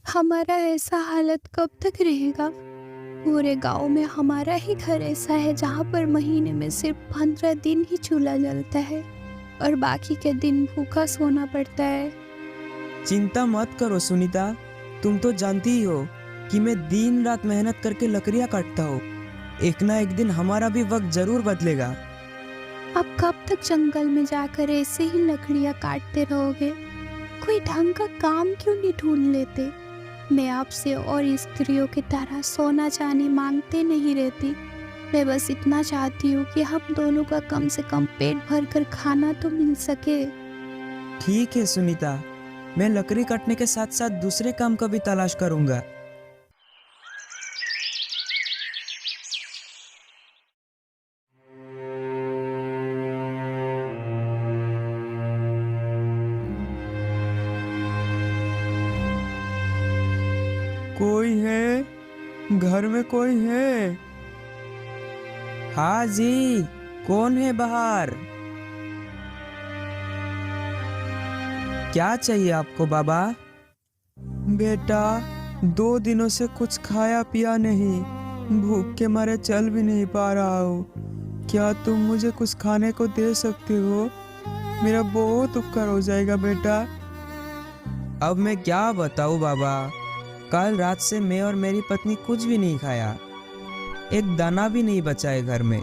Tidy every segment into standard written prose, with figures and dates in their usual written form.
हमारा ऐसा हालत कब तक रहेगा? पूरे गांव में हमारा ही घर ऐसा है जहाँ पर महीने में सिर्फ 15 दिन ही चूल्हा जलता है और बाकी के दिन भूखा सोना पड़ता है। चिंता मत करो सुनीता। तुम तो जानती ही हो कि मैं दिन रात मेहनत करके लकड़ियाँ काटता हूँ। एक ना एक दिन हमारा भी वक्त जरूर बदलेगा। आप कब तक जंगल में जाकर ऐसे ही लकड़ियाँ काटते रहोगे? कोई ढंग का काम क्यों नहीं ढूंढ लेते? मैं आपसे और स्त्रियों की तरह सोना चांदी मांगते नहीं रहती। मैं बस इतना चाहती हूँ कि हम दोनों का कम से कम पेट भर कर खाना तो मिल सके। ठीक है सुनीता, मैं लकड़ी काटने के साथ साथ दूसरे काम का भी तलाश करूंगा। कोई है? घर में कोई है? हाँ जी, कौन है बाहर? क्या चाहिए आपको बाबा? बेटा, 2 दिनों से कुछ खाया पिया नहीं, भूख के मारे चल भी नहीं पा रहा हूँ। क्या तुम मुझे कुछ खाने को दे सकते हो? मेरा बहुत उपकार हो जाएगा बेटा। अब मैं क्या बताऊँ बाबा, कल रात से मैं और मेरी पत्नी कुछ भी नहीं खाया। एक दाना भी नहीं बचा है घर में।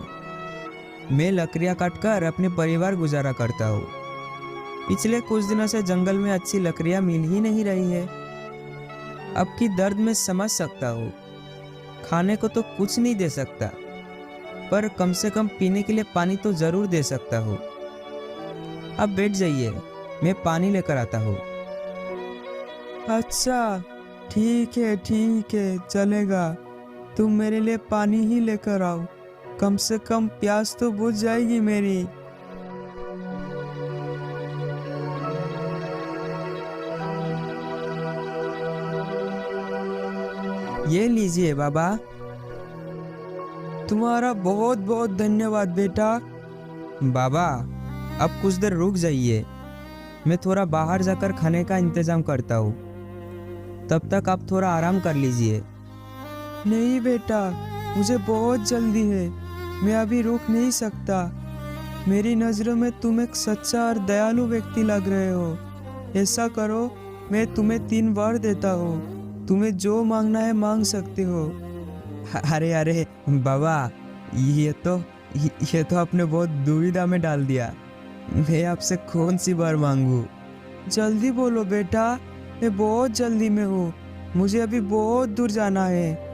मैं लकड़ियाँ काटकर अपने परिवार गुजारा करता हूँ। पिछले कुछ दिनों से जंगल में अच्छी लकड़ियाँ मिल ही नहीं रही है। अब की दर्द मैं समझ सकता हूँ। खाने को तो कुछ नहीं दे सकता, पर कम से कम पीने के लिए पानी तो जरूर दे सकता हूँ। अब बैठ जाइए, मैं पानी लेकर आता हूँ। अच्छा, ठीक है, चलेगा। तुम मेरे लिए पानी ही लेकर आओ, कम से कम प्यास तो बुझ जाएगी मेरी। ये लीजिए बाबा। तुम्हारा बहुत बहुत धन्यवाद बेटा। बाबा, अब कुछ देर रुक जाइए, मैं थोड़ा बाहर जाकर खाने का इंतजाम करता हूँ। तब तक आप थोड़ा आराम कर लीजिए। नहीं बेटा, मुझे बहुत जल्दी है, मैं अभी रुक नहीं सकता। मेरी नज़रों में तुम एक सच्चा और दयालु व्यक्ति लग रहे हो। ऐसा करो, मैं तुम्हें 3 वर देता हूँ, तुम्हें जो मांगना है मांग सकते हो। अरे अरे बाबा, ये तो आपने बहुत दुविधा में डाल दिया। मैं आपसे कौन सी बार मांगू? जल्दी बोलो बेटा, मैं बहुत जल्दी में हूँ, मुझे अभी बहुत दूर जाना है।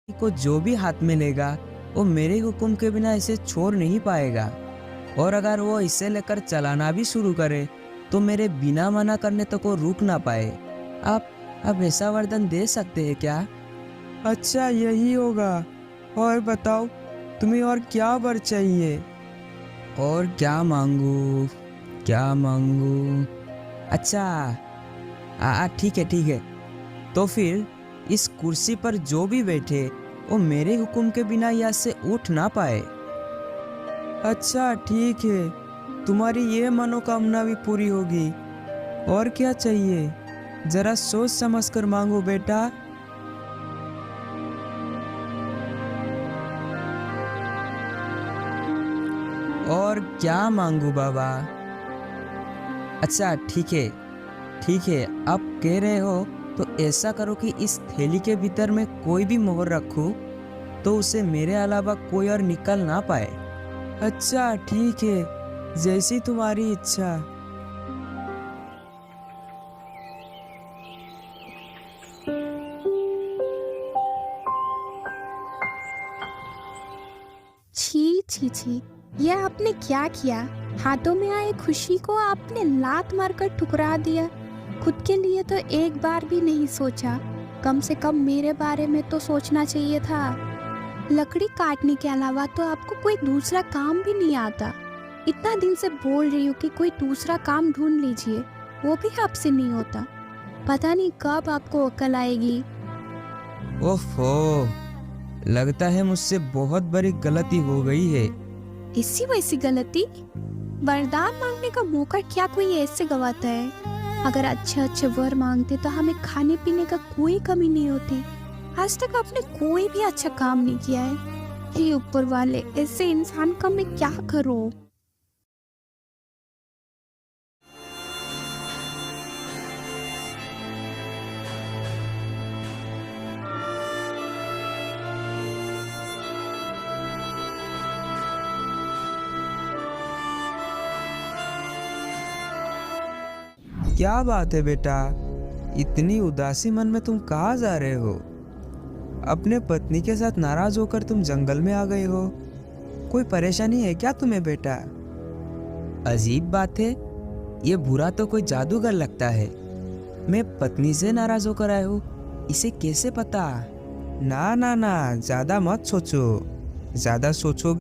को जो भी हाथ में लेगा वो मेरे हुक्म के बिना इसे छोड़ नहीं पाएगा, और अगर वो इसे लेकर चलाना भी शुरू करे तो मेरे बिना मना करने तक वो रुक ना पाए। आप ऐसा वरदान दे सकते हैं क्या? अच्छा, यही होगा। और बताओ, तुम्हें और क्या वर चाहिए? और क्या मांगू, क्या मांगू? अच्छा, ठीक है। तो फिर इस कुर्सी पर जो भी बैठे वो मेरे हुक्म के बिना यहाँ से उठ ना पाए। अच्छा ठीक है, तुम्हारी ये मनोकामना भी पूरी होगी। और क्या चाहिए? जरा सोच समझ कर मांगो बेटा। और क्या मांगू बाबा? अच्छा ठीक है, आप कह रहे हो तो ऐसा करो कि इस थैली के भीतर में कोई भी मोहर रखूं तो उसे मेरे अलावा कोई और निकल ना पाए। अच्छा ठीक है, जैसी तुम्हारी इच्छा। छी छी छी, ये आपने क्या किया? हाथों में आए खुशी को आपने लात मारकर ठुकरा दिया। खुद के लिए तो एक बार भी नहीं सोचा। कम से कम मेरे बारे में तो सोचना चाहिए था। लकड़ी काटने के अलावा तो आपको कोई दूसरा काम भी नहीं आता। इतना दिन से बोल रही हूँ कि कोई दूसरा काम ढूंढ लीजिए, वो भी आपसे नहीं होता। पता नहीं कब आपको अकल आएगी। ओफो, लगता है मुझसे बहुत बड़ी गलती हो गई है। ऐसी वैसी गलती? वरदान मांगने का मौका क्या कोई ऐसे गवाता है? अगर अच्छे अच्छे वर मांगते तो हमें खाने पीने का कोई कमी नहीं होती। आज तक आपने कोई भी अच्छा काम नहीं किया है। हे ऊपर वाले, ऐसे इंसान का मैं क्या करूं? क्या बात है बेटा, इतनी उदासी मन में तुम कहाँ जा रहे हो? अपने पत्नी के साथ नाराज होकर तुम जंगल में आ गए हो। कोई परेशानी है क्या तुम्हें बेटा? अजीब बात है, ये बुरा तो कोई जादूगर लगता है। मैं पत्नी से नाराज होकर आया हूँ, इसे कैसे पता? ना ना ना, ज्यादा मत सोचो। ज्यादा सोचोगे